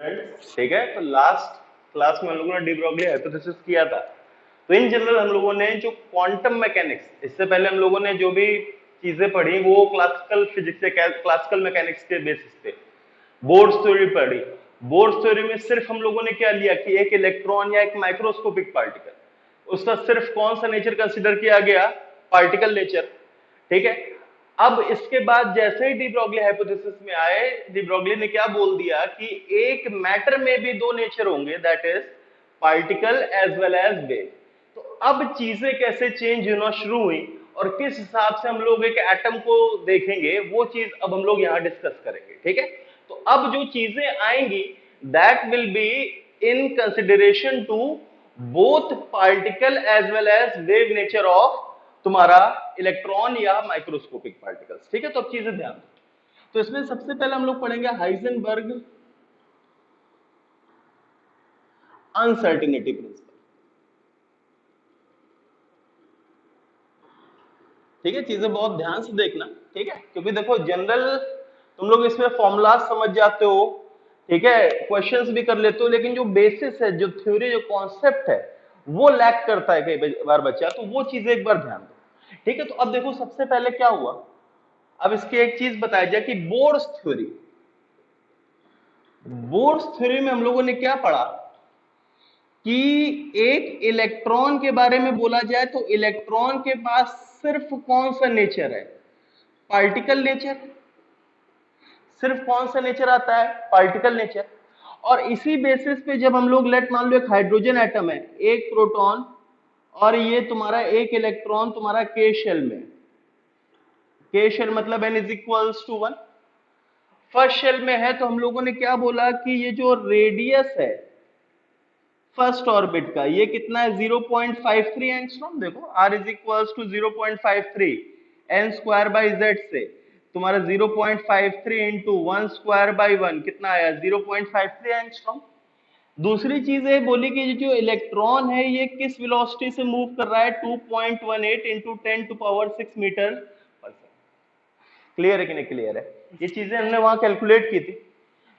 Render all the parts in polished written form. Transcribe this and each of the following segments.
ठीक है, तो लास्ट क्लास में हम लोगों ने डी ब्रोगली हाइपोथेसिस किया था। तो इन जनरल हम लोगों ने जो क्वांटम मैकेनिक्स, इससे पहले हम लोगों ने जो भी चीजें पढ़ी वो क्लासिकल फिजिक्स से, क्लासिकल मैकेनिक्स के बेसिस पे बोर्स थ्योरी पढ़ी। बोर्स थ्योरी में सिर्फ हम लोगों ने क्या लिया कि एक इलेक्ट्रॉन या एक माइक्रोस्कोपिक पार्टिकल, उसका सिर्फ कौन सा नेचर कंसिडर किया गया, पार्टिकल नेचर। ठीक है, अब इसके बाद जैसे ही डी ब्रोगली हाइपोथेसिस में आए, डी ब्रोगली ने क्या बोल दिया कि एक मैटर में भी दो नेचर होंगे, that is particle as well as wave. तो अब चीजें कैसे चेंज होना शुरू हुई और किस हिसाब से हम लोग एक एटम को देखेंगे, वो चीज अब हम लोग यहां डिस्कस करेंगे। ठीक है, तो अब जो चीजें आएंगी that will be in consideration to both particle as well as wave nature of तुम्हारा इलेक्ट्रॉन या माइक्रोस्कोपिक पार्टिकल्स। ठीक है, तो अब चीजें ध्यान दो। तो इसमें सबसे पहले हम लोग पढ़ेंगे हाइजेनबर्ग अनसर्टिनिटी प्रिंसिपल। ठीक है, चीजें बहुत ध्यान से देखना। ठीक है, क्योंकि देखो जनरल तुम लोग इसमें फॉर्मूला समझ जाते हो, ठीक है, क्वेश्चंस भी कर लेते हो, लेकिन जो बेसिस है, जो थ्योरी, जो कॉन्सेप्ट है, वो लैक करता है कई बार बच्चा, तो वो चीजें एक बार ध्यान दो। ठीक है, तो अब देखो सबसे पहले क्या हुआ, अब इसकी एक चीज बताई जाए कि बोर्स थ्योरी, बोर्स थ्योरी में हम लोगों ने क्या पढ़ा कि एक इलेक्ट्रॉन के बारे में बोला जाए तो इलेक्ट्रॉन के पास सिर्फ कौन सा नेचर है, पार्टिकल नेचर। सिर्फ कौन सा नेचर आता है, पार्टिकल नेचर। और इसी बेसिस पे जब हम लोग लेट मान लो एक हाइड्रोजन एटम है, एक प्रोटॉन और ये तुम्हारा एक इलेक्ट्रॉन तुम्हारा के शेल में, के शेल मतलब n is equals to 1, first shell में है, तो हम लोगों ने क्या बोला कि ये जो रेडियस है फर्स्ट ऑर्बिट का, ये कितना है 0.53 एंगस्ट्रॉम। देखो r is equals to 0.53 n square by z से तुम्हारा 0.53 इंटू 1 स्क्वायर बाई 1 कितना आया 0.53 एंगस्ट्रॉम। दूसरी चीज है बोली कि जो इलेक्ट्रॉन है ये किस वेलोसिटी से मूव कर रहा है, 2.18 इंटू 10 टू पावर 6 मीटर पर सेकंड। क्लियर है कि नहीं क्लियर है? ये चीजें हमने वहां कैलकुलेट की थी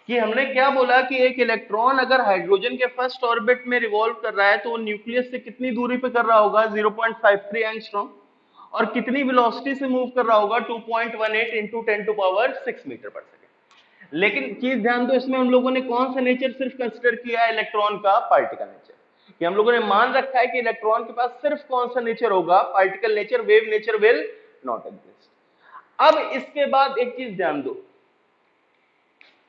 कि हमने क्या बोला कि एक इलेक्ट्रॉन अगर हाइड्रोजन के फर्स्ट ऑर्बिट में रिवॉल्व कर रहा है तो वो न्यूक्लियस से कितनी दूरी पे कर रहा होगा, 0.53 एंगस्ट्रॉम, और कितनी वेलोसिटी से मूव कर रहा होगा, 2.18 इंटू 10 टू पावर 6 मीटर पर सेकंड। लेकिन चीज ध्यान दो, इसमें हम लोगों ने कौन सा नेचर सिर्फ कंसिडर किया है, इलेक्ट्रॉन का पार्टिकल नेचर। कि हम लोगों ने मान रखा है कि इलेक्ट्रॉन के पास सिर्फ कौन सा नेचर होगा, particle nature, wave nature will not exist. अब इसके बाद एक चीज ध्यान दो,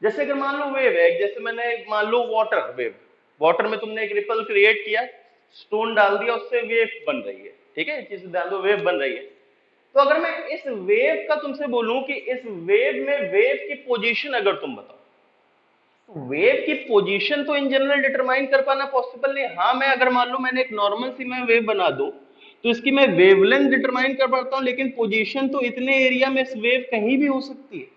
जैसे अगर मान लो वेव है, जैसे मैंने मान लो वाटर वेव, वाटर में तुमने एक रिपल क्रिएट किया, स्टोन डाल दिया, उससे वेव बन रही है। ठीक है, चीज ध्यान दो, वेव बन रही है। तो अगर मैं इस वेव का तुमसे बोलूं कि इस वेव में वेव की पोजीशन अगर तुम बताओ, तो वेव की पोजीशन तो इन जनरल डिटरमाइन कर पाना पॉसिबल नहीं। हाँ, मैं अगर मान लो मैंने एक नॉर्मल सी मैं वेव बना दूं तो इसकी मैं वेवलेंथ डिटरमाइन कर पाता हूं, लेकिन पोजीशन तो इतने एरिया में इस वेव कहीं भी हो सकती है।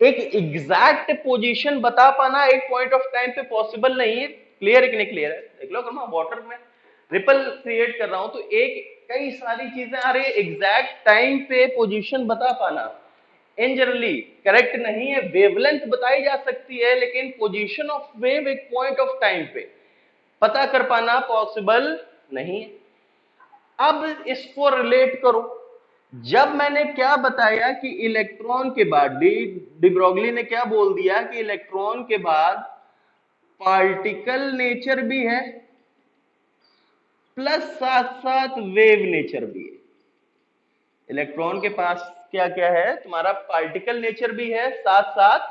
एक एग्जैक्ट पोजीशन बता पाना एक पॉइंट ऑफ टाइम पे पॉसिबल नहीं है। क्लियर है कि नहीं क्लियर है? देख लो, अगर मैं वाटर में रिपल क्रिएट कर रहा हूं तो एक कई सारी चीजें आ रही है, एग्जैक्ट टाइम पे पोजीशन बता पाना इन जनरली करेक्ट नहीं है। वेवलेंथ बताई जा सकती है, लेकिन पोजीशन ऑफ वेव एक पॉइंट ऑफ टाइम पे पता कर पाना पॉसिबल नहीं है। अब इसको रिलेट करो, जब मैंने क्या बताया कि इलेक्ट्रॉन के बाद डी ब्रोगली ने क्या बोल दिया कि इलेक्ट्रॉन के बाद पार्टिकल नेचर भी है प्लस साथ साथ वेव नेचर भी है। इलेक्ट्रॉन के पास क्या क्या है, तुम्हारा पार्टिकल नेचर भी है, साथ साथ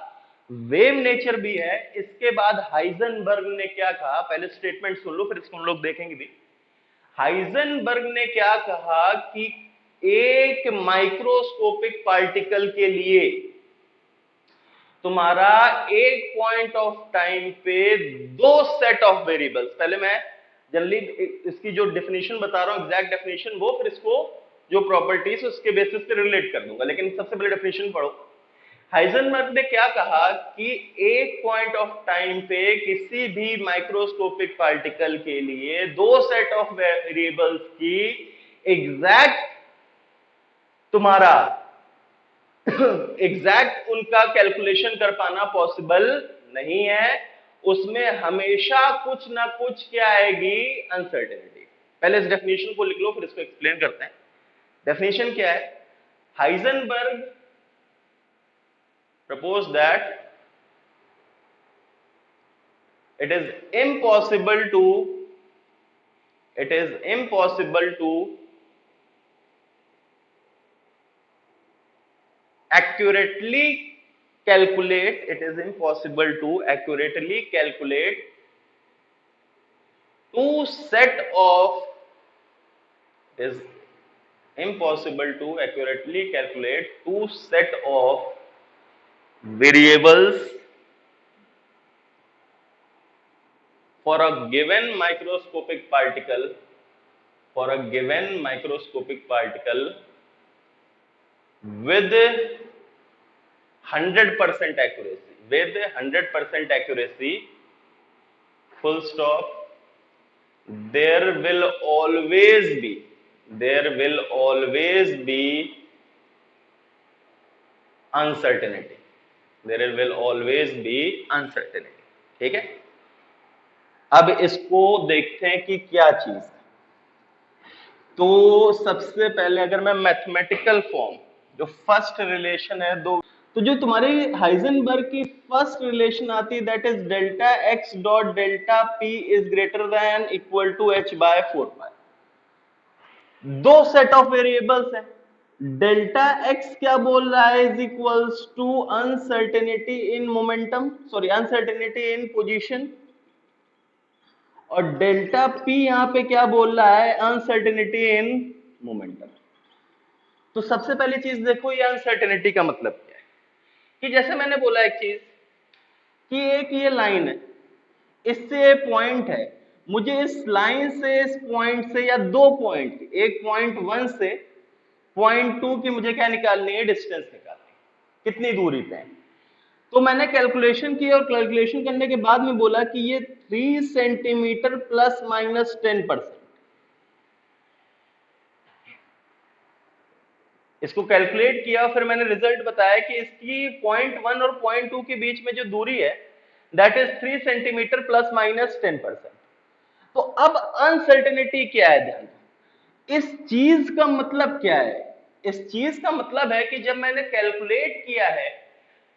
वेव नेचर भी है। इसके बाद हाइजेनबर्ग ने क्या कहा, पहले स्टेटमेंट सुन लो फिर इसको हम लोग देखेंगे भी। हाइजेनबर्ग ने क्या कहा कि एक माइक्रोस्कोपिक पार्टिकल के लिए तुम्हारा एक पॉइंट ऑफ टाइम पे दो सेट ऑफ वेरिएबल्स, पहले मैं जनरली इसकी जो डेफिनेशन बता रहा हूं, एग्जैक्ट डेफिनेशन, वो फिर इसको जो प्रॉपर्टीज उसके बेसिस पे रिलेट कर दूंगा, लेकिन सबसे पहले डेफिनेशन पढ़ो। हाइजेनबर्ग ने क्या कहा कि एक पॉइंट ऑफ टाइम पे किसी भी माइक्रोस्कोपिक पार्टिकल के लिए दो सेट ऑफ वेरिएबल्स की एग्जैक्ट तुम्हारा एग्जैक्ट उनका कैलकुलेशन कर पाना पॉसिबल नहीं है, उसमें हमेशा कुछ ना कुछ क्या आएगी, अनसर्टेनिटी। पहले इस डेफिनेशन को लिख लो, फिर इसको एक्सप्लेन करते हैं। डेफिनेशन क्या है? Heisenberg proposed that it is impossible to accurately calculate two set of it is impossible to accurately calculate two set of variables for a given microscopic particle with 100% accuracy, full stop. There will always be uncertainty. ठीक है? अब इसको देखते हैं कि क्या चीज है। तो सबसे पहले अगर मैं मैथमेटिकल फॉर्म, जो फर्स्ट रिलेशन है दो, तो जो तुम्हारी हाइजेनबर्ग की फर्स्ट रिलेशन आती है, that is delta X dot delta P is greater than equal to H by 4 pi. दो सेट ऑफ वेरिएबल्स है, डेल्टा एक्स क्या बोल रहा है, is equals to uncertainty in momentum, sorry uncertainty in position, और delta P यहां पे क्या बोल रहा है, अनसर्टेनिटी इन मोमेंटम। तो सबसे पहली चीज देखो, ये अनसर्टेनिटी का मतलब क्या है, कि जैसे मैंने बोला एक चीज कि एक ये लाइन है, इससे पॉइंट है, मुझे इस लाइन से इस पॉइंट से, या दो पॉइंट, एक पॉइंट 1 से पॉइंट 2 की मुझे क्या निकालनी है, डिस्टेंस निकालनी है, कितनी दूरी पे है। तो मैंने कैलकुलेशन की, और कैलकुलेशन करने के बाद में बोला कि ये 3 सेंटीमीटर प्लस माइनस 10%। इसको कैलकुलेट किया, फिर मैंने रिजल्ट बताया कि इसकी पॉइंट 1 और पॉइंट 2 के बीच में जो दूरी है, that is 3 centimetre plus minus 10%। तो अब अनसर्टेनिटी क्या है, ध्यान, इस चीज का मतलब क्या है, इस चीज का मतलब है कि जब मैंने कैलकुलेट किया है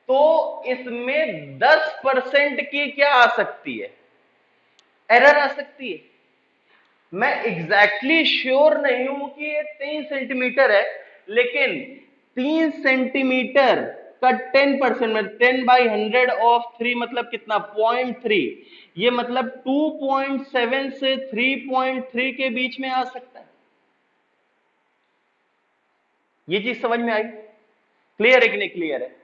तो इसमें 10% की क्या आ सकती है, एरर आ सकती है। मैं एग्जैक्टली श्योर नहीं हूं कि ये 3 सेंटीमीटर है, लेकिन 3 सेंटीमीटर का 10% में 10/100 ऑफ 3 मतलब कितना, 0.3, ये मतलब 2.7 से 3.3 के बीच में आ सकता है। ये चीज समझ में आई? क्लियर है कि नहीं क्लियर है?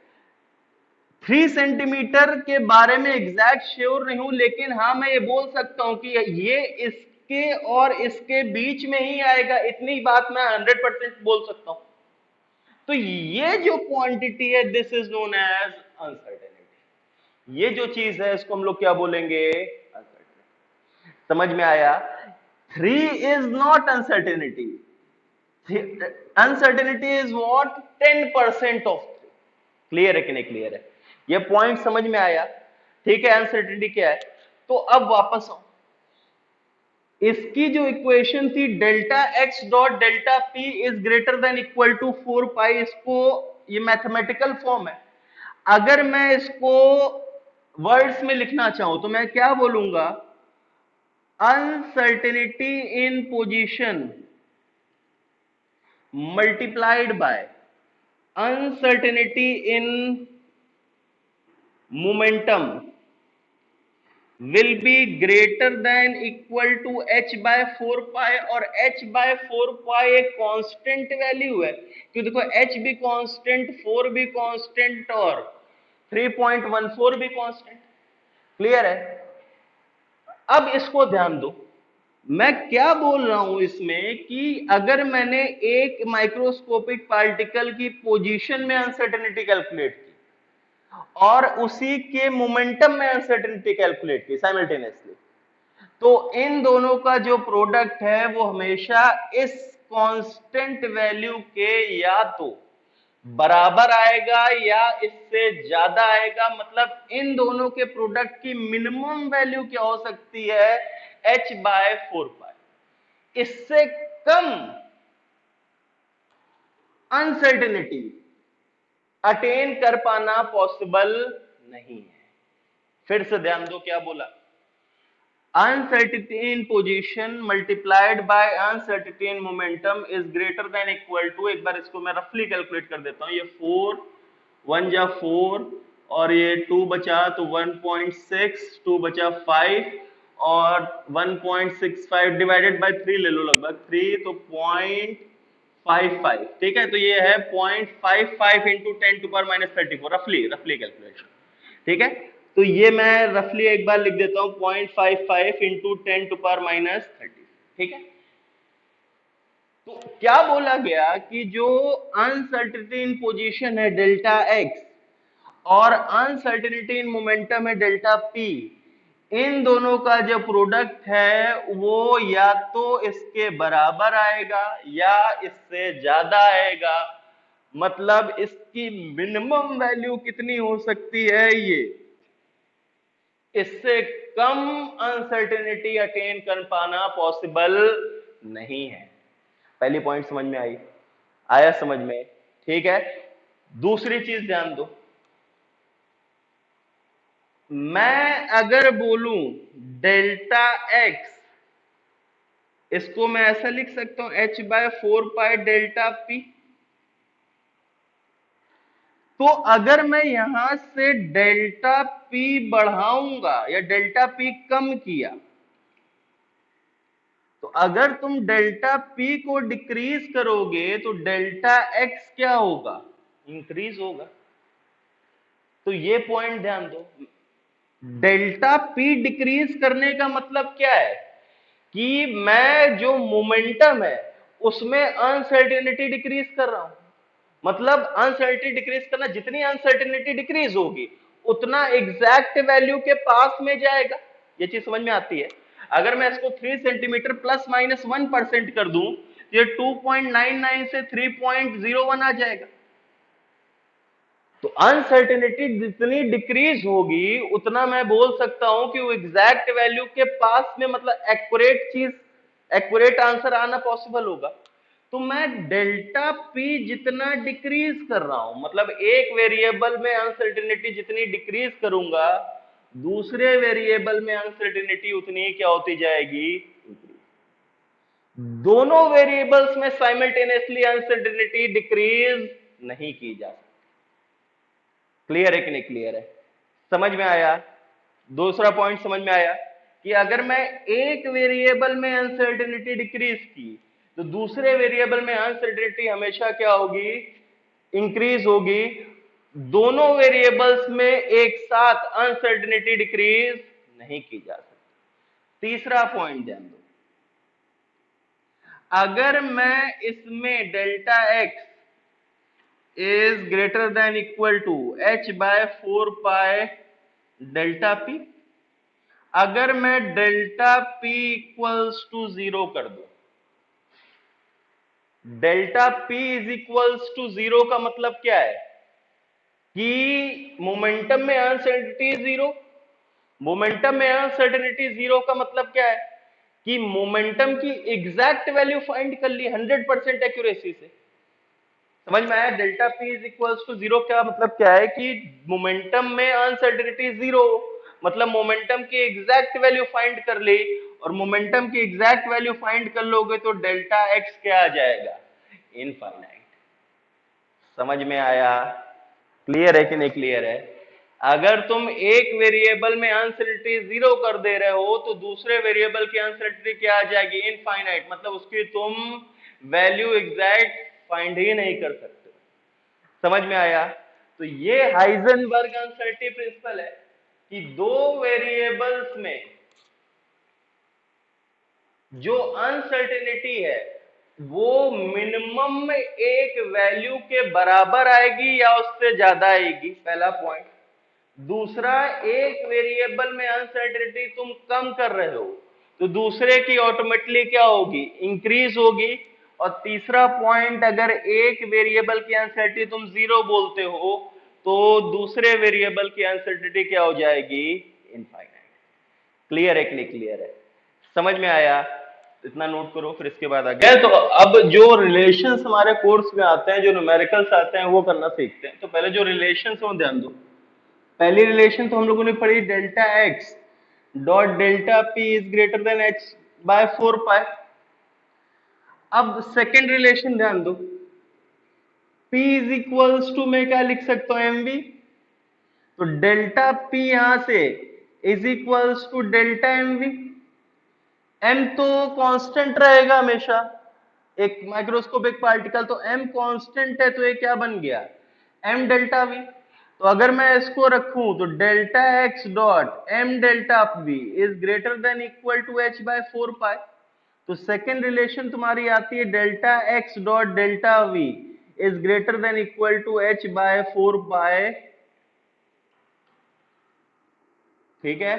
3 सेंटीमीटर के बारे में एग्जैक्ट श्योर नहीं हूं, लेकिन हाँ मैं ये बोल सकता हूं कि ये इसके और इसके बीच में ही आएगा, इतनी बात मैं 100% बोल सकता हूं। तो ये जो क्वांटिटी है, this is known as uncertainty. ये जो चीज है इसको हम लोग क्या बोलेंगे, अनसर्टेनिटी। समझ में आया? 3 is not uncertainty, uncertainty is what, 10% of 3। Clear है कि नहीं क्लियर है? ये पॉइंट समझ में आया? ठीक है, अनसर्टेनिटी क्या है। तो अब वापस आओ, इसकी जो इक्वेशन थी delta X dot delta P is greater than equal to 4 pi, इसको ये मैथमेटिकल फॉर्म है। अगर मैं इसको वर्ड्स में लिखना चाहूं तो मैं क्या बोलूंगा, uncertainty in position multiplied by uncertainty in momentum will be greater than equal to h by 4 pi, और h by 4 pi एक कांस्टेंट वैल्यू है, क्योंकि देखो h भी कांस्टेंट, 4 भी कांस्टेंट, और 3.14 भी कांस्टेंट। क्लियर है? अब इसको ध्यान दो, मैं क्या बोल रहा हूं इसमें, कि अगर मैंने एक माइक्रोस्कोपिक पार्टिकल की पोजीशन में अनसर्टेनिटी कैलकुलेट की और उसी के मोमेंटम में अनसर्टेनिटी कैलकुलेट की साइमल्टेनियसली, तो इन दोनों का जो प्रोडक्ट है वो हमेशा इस कांस्टेंट वैल्यू के या तो बराबर आएगा या इससे ज्यादा आएगा, मतलब इन दोनों के प्रोडक्ट की मिनिमम वैल्यू क्या हो सकती है, h/4 पाई। इससे कम अनसर्टेनिटी अटेन कर पाना पॉसिबल नहीं है। फिर से ध्यान दो क्या बोला, uncertainty in position multiplied by uncertainty in momentum is greater than equal to, एक बार इसको मैं रफली कैलकुलेट कर देता हूं, ये 4 1 जा 4 और ये 2 बचा तो 1.6, 2 बचा 5 और 1.65 डिवाइडेड बाय 3 ले लो, लगभग 3 तो 0.55, ठीक है। तो ये है 0.55 इंटू 10⁻34, रफली रफली कैलकुलेशन, ठीक है। तो ये मैं रफली एक बार लिख देता हूं, 0.55 इंटू 10⁻30, ठीक है। तो क्या बोला गया कि जो अनसर्टेनिटी इन पोजीशन है डेल्टा एक्स और अनसर्टेनिटी इन मोमेंटम है डेल्टा पी, इन दोनों का जो प्रोडक्ट है वो या तो इसके बराबर आएगा या इससे ज्यादा आएगा, मतलब इसकी मिनिमम वैल्यू कितनी हो सकती है, ये इससे कम अनसर्टेनिटी अटेन कर पाना पॉसिबल नहीं है। पहली पॉइंट समझ में आई, आया समझ में, ठीक है। दूसरी चीज ध्यान दो, मैं अगर बोलूं डेल्टा एक्स, इसको मैं ऐसा लिख सकता हूं h/4 पाई डेल्टा पी। तो अगर मैं यहां से डेल्टा पी बढ़ाऊंगा या डेल्टा पी कम किया, तो अगर तुम डेल्टा पी को डिक्रीज करोगे तो डेल्टा एक्स क्या होगा, इंक्रीज होगा। तो ये पॉइंट ध्यान दो, डेल्टा पी डिक्रीज करने का मतलब क्या है कि मैं जो मोमेंटम है उसमें अनसर्टेनिटी डिक्रीज कर रहा हूं, मतलब अनसर्टेनिटी डिक्रीज करना, जितनी अनसर्टेनिटी डिक्रीज होगी उतना एग्जैक्ट वैल्यू के पास में जाएगा। ये चीज समझ में आती है। अगर मैं इसको 3 सेंटीमीटर ±1% कर दूं, ये 2.99 से 3.01 आ जाएगा। तो अनसर्टेनिटी जितनी डिक्रीज होगी उतना मैं बोल सकता हूं कि वो एग्जैक्ट वैल्यू के पास में, मतलब एक्यूरेट चीज, एक्यूरेट आंसर आना पॉसिबल होगा। तो मैं डेल्टा पी जितना डिक्रीज कर रहा हूं, मतलब एक वेरिएबल में अनसर्टेनिटी जितनी डिक्रीज करूंगा, दूसरे वेरिएबल में अनसर्टेनिटी उतनी क्या होती जाएगी, दोनों वेरिएबल्स में साइमल्टेनियसली अनसर्टेनिटी डिक्रीज नहीं की जा सकती। क्लियर है कि नहीं क्लियर है, समझ में आया। दूसरा पॉइंट समझ में आया कि अगर मैं एक वेरिएबल में अनसर्टेनिटी डिक्रीज की तो दूसरे वेरिएबल में अनसर्टेनिटी हमेशा क्या होगी, इंक्रीज होगी। दोनों वेरिएबल्स में एक साथ अनसर्टेनिटी डिक्रीज नहीं की जा सकती। तीसरा पॉइंट ध्यान दो, अगर मैं इसमें delta X is greater than equal to h/4 pi delta P, अगर मैं डेल्टा पी इक्वल्स टू 0 कर दूं, delta P is equals to 0 का मतलब क्या है कि मोमेंटम में अनसर्टेनिटी 0, मोमेंटम में अनसर्टेनिटी 0 का मतलब क्या है कि मोमेंटम की एग्जैक्ट वैल्यू फाइंड कर ली 100% एक्यूरेसी से। समझ में आया, delta P is equals to 0 का मतलब क्या है कि मोमेंटम में अनसर्टेनिटी 0, मतलब मोमेंटम की एग्जैक्ट वैल्यू फाइंड कर ली, और मोमेंटम की एग्जैक्ट वैल्यू फाइंड कर लोगे तो डेल्टा एक्स क्या आ जाएगा, इनफाइनाइट। समझ में आया, क्लियर है कि नहीं क्लियर है। अगर तुम एक वेरिएबल में अनसर्टेनिटी 0 कर दे रहे हो तो दूसरे वेरिएबल की अनसर्टेनिटी क्या आ जाएगी, इनफाइनाइट, मतलब उसकी तुम वैल्यू एग्जैक्ट फाइंड ही नहीं कर सकते। समझ में आया। तो ये हाइजेनबर्ग अनसर्टेनिटी प्रिंसिपल है कि दो वेरिएबल्स में जो अनसर्टेनिटी है वो मिनिमम में एक वैल्यू के बराबर आएगी या उससे ज्यादा आएगी, पहला पॉइंट। दूसरा, एक वेरिएबल में अनसर्टेनिटी तुम कम कर रहे हो तो दूसरे की ऑटोमेटिकली क्या होगी, इंक्रीज होगी, और तीसरा पॉइंट, अगर एक वेरिएबल की अनसर्टेनिटी तुम 0 बोलते हो तो दूसरे वेरिएबल की अनसर्टेनिटी क्या हो जाएगी? इनफाइनाइट। क्लियर है कि नहीं क्लियर है? समझ में आया? इतना नोट करो, फिर इसके बाद आगे। तो अब जो रिलेशंस हमारे कोर्स में आते हैं, जो न्यूमेरिकल्स आते हैं, वो करना सीखते हैं। तो पहले जो रिलेशंस है वो ध्यान दो। पहली रिलेशन तो हम लोगों ने पढ़ी, delta X dot delta P is greater than H by 4 pi. अब सेकेंड रिलेशन ध्यान दो, P इज इक्वल्स टू, मैं क्या लिख सकता हूं, एम वी। तो डेल्टा P यहां से is equals to delta M V. M तो कांस्टेंट रहेगा हमेशा, एक माइक्रोस्कोपिक पार्टिकल, तो एम कांस्टेंट है, तो ये क्या बन गया? M delta V. तो अगर मैं इसको रखूं तो delta X dot M delta V is greater than equal to H by 4 pi. तो सेकेंड रिलेशन तुम्हारी आती है delta X dot delta V is greater than equal to H by 4 pi. ठीक है?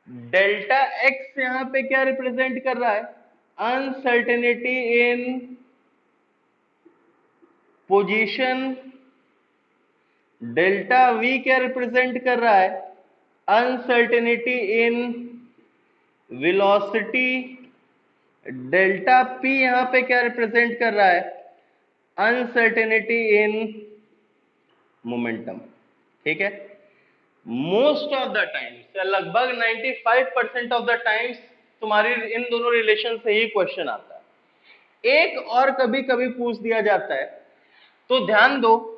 डेल्टा एक्स यहां पे क्या represent कर रहा है? Uncertainty in position. Delta we क्या रिप्रेजेंट कर रहा है? Uncertainty in velocity. Delta P यहां पे क्या रिप्रेजेंट कर रहा है? Uncertainty in momentum. ठीक है? मोस्ट ऑफ द टाइम्स, लगभग 95% ऑफ द टाइम्स तुम्हारी इन दोनों रिलेशन से ही क्वेश्चन आता है। एक और कभी कभी पूछ दिया जाता है, तो ध्यान दो,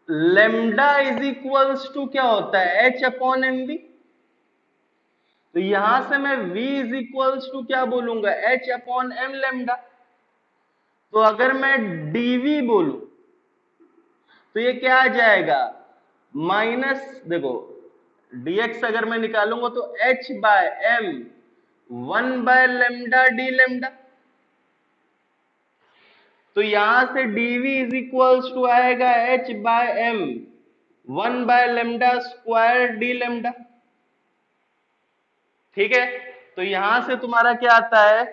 लेमडा इज इक्वल्स टू क्या होता है? H upon M V. तो यहां से मैं v इज इक्वल्स टू क्या बोलूंगा? H upon M lambda. तो अगर मैं dv बोलूं तो ये क्या आ जाएगा? माइनस, देखो dx अगर मैं निकालूंगा तो h by m 1/λ d lambda. तो यहां से dv इज इक्वल्स टू आएगा h by m 1/λ² d lambda. ठीक है? तो यहां से तुम्हारा क्या आता है?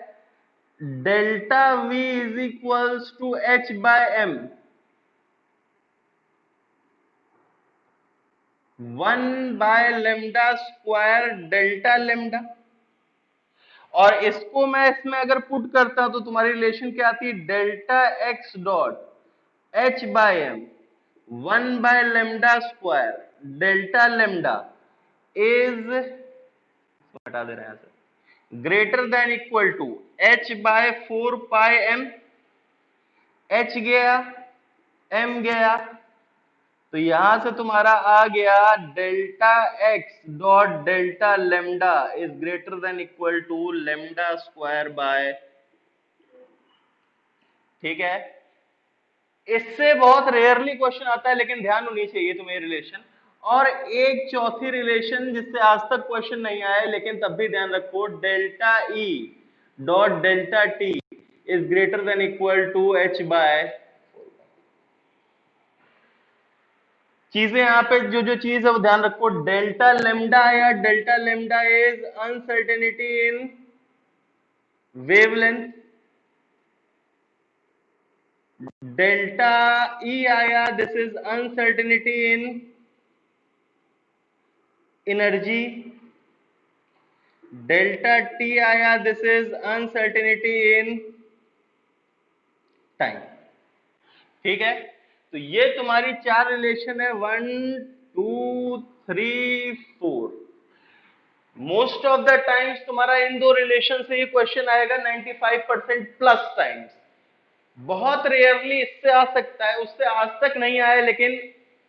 Delta v is equals to h by m 1/λ² delta lambda. और इसको मैं इसमें अगर पुट करता हूं तो तुम्हारी रिलेशन क्या आती है? Delta X dot H by M 1/λ² delta lambda is, हटा दे रहे हैं sir, greater than equal to H by 4 pi M. H गया, एम गया, तो यहां से तुम्हारा आ गया delta X dot delta lambda is greater than equal to λ² by. ठीक है? इससे बहुत रेयरली क्वेश्चन आता है, लेकिन ध्यान होनी चाहिए तुम्हें रिलेशन। और एक चौथी रिलेशन जिससे आज तक क्वेश्चन नहीं आया, लेकिन तब भी ध्यान रखो, delta E dot delta T is greater than equal to H by. चीजें यहां पे जो जो चीज है वो ध्यान रखो, डेल्टा लेमडा या delta lambda is uncertainty in wavelength. Delta E आया, this is uncertainty in energy. Delta T आया, this is uncertainty in time. ठीक है? तो ये तुम्हारी चार रिलेशन है, 1 2 3 4। मोस्ट ऑफ द टाइम्स तुम्हारा इन दो रिलेशन से ही क्वेश्चन आएगा, 95% प्लस टाइम्स। बहुत रेयरली इससे आ सकता है, उससे आज तक नहीं आया, लेकिन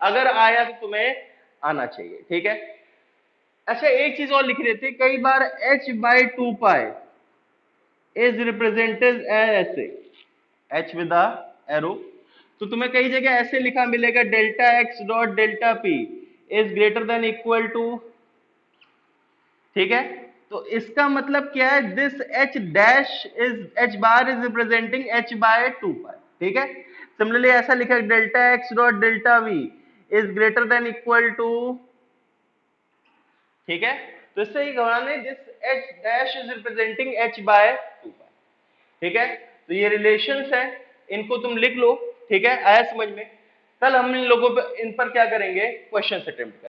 अगर आया तो तुम्हें आना चाहिए। ठीक है? अच्छा, एक चीज और लिख रहे थे, कई बार h by 2 pi is represented ऐसे, h विद एरो। तो तुम्हें कई जगह ऐसे लिखा मिलेगा, delta X dot delta P is greater than equal to. ठीक है? तो इसका मतलब क्या है? This h dash is, h bar is representing h by 2 pi. ठीक है? सिमिलरली ऐसा लिखा, delta X dot delta V is greater than equal to. ठीक है? तो इससे ही घबराने, this h dash is representing h by 2 pi. ठीक है, तो ये रिलेशंस है, इनको तुम लिख लो। ठीक है, आया समझ में? कल हम इन लोगों पे इन पर क्या करेंगे, क्वेश्चन अटेम्प्ट करेंगे।